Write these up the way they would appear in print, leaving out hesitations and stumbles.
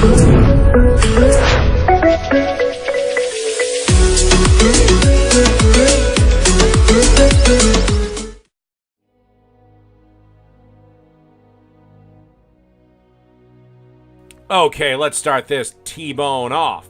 Okay, let's start this T-bone off.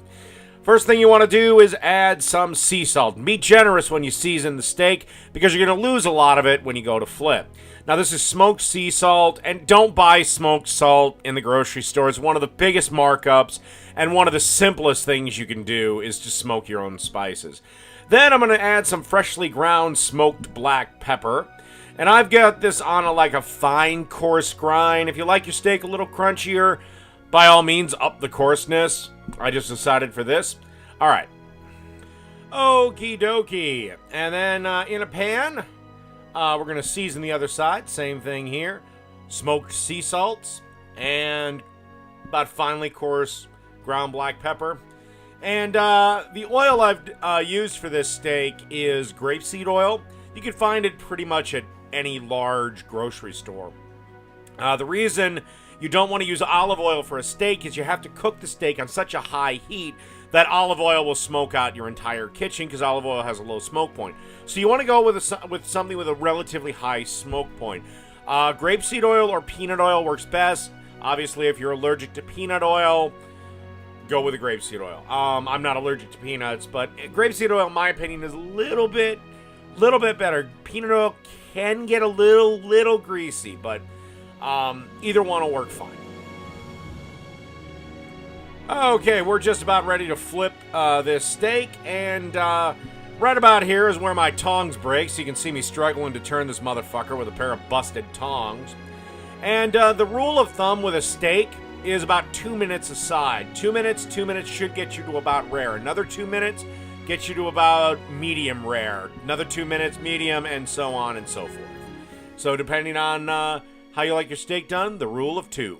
First thing you want to do is add some sea salt. Be generous when you season the steak because you're going to lose a lot of it when you go to flip. Now, this is smoked sea salt, and don't buy smoked salt in the grocery store. It's one of the biggest markups, and one of the simplest things you can do is to smoke your own spices. Then I'm going to add some freshly ground smoked black pepper. And I've got this on a fine, coarse grind. If you like your steak a little crunchier, by all means, up the coarseness. I just decided for this. All right. Okie dokie. And then in a pan, we're going to season the other side. Same thing here. Smoked sea salts and about finely coarse ground black pepper. And the oil I've used for this steak is grapeseed oil. You can find it pretty much at any large grocery store. The reason you don't want to use olive oil for a steak is you have to cook the steak on such a high heat that olive oil will smoke out your entire kitchen because olive oil has a low smoke point. So you want to go with something with a relatively high smoke point. Grapeseed oil or peanut oil works best. Obviously, if you're allergic to peanut oil, go with the grapeseed oil. I'm not allergic to peanuts, but grapeseed oil, in my opinion, is a little bit better. Peanut oil can get a little greasy, but either one will work fine. Okay, we're just about ready to flip this steak, and right about here is where my tongs break, so you can see me struggling to turn this motherfucker with a pair of busted tongs. And the rule of thumb with a steak is about 2 minutes a side. 2 minutes should get you to about rare. Another 2 minutes gets you to about medium rare. Another 2 minutes medium, and so on and so forth. So depending on how you like your steak done, the rule of 2.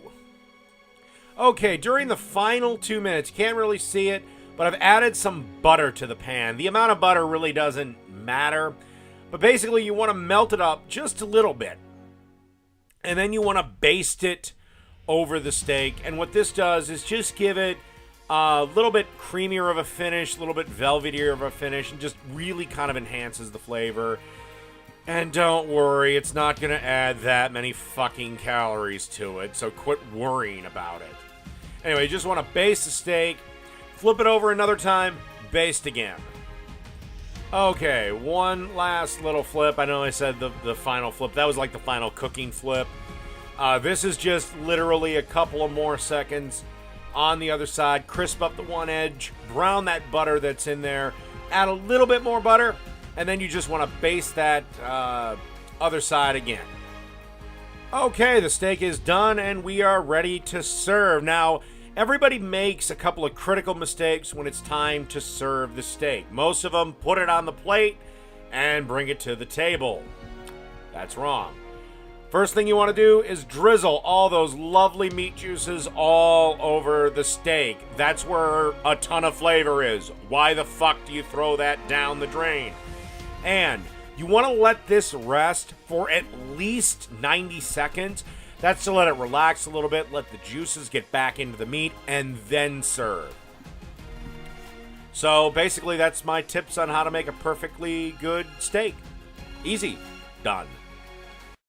Okay, during the final 2 minutes, you can't really see it, but I've added some butter to the pan. The amount of butter really doesn't matter, but basically you want to melt it up just a little bit. And then you want to baste it over the steak. And what this does is just give it a little bit creamier of a finish, a little bit velvetier of a finish, and just really kind of enhances the flavor. And don't worry, it's not going to add that many fucking calories to it, so quit worrying about it. Anyway, you just want to baste the steak, flip it over another time, baste again. Okay, one last little flip. I know I said the final flip. That was like the final cooking flip. This is just literally a couple of more seconds on the other side. Crisp up the one edge, brown that butter that's in there, add a little bit more butter, and then you just want to baste that other side again. Okay, the steak is done, and we are ready to serve. Now, everybody makes a couple of critical mistakes when it's time to serve the steak. Most of them put it on the plate and bring it to the table. That's wrong. First thing you want to do is drizzle all those lovely meat juices all over the steak. That's where a ton of flavor is. Why the fuck do you throw that down the drain? And you want to let this rest for at least 90 seconds. That's to let it relax a little bit, let the juices get back into the meat, and then serve. So basically, that's my tips on how to make a perfectly good steak. Easy. Done.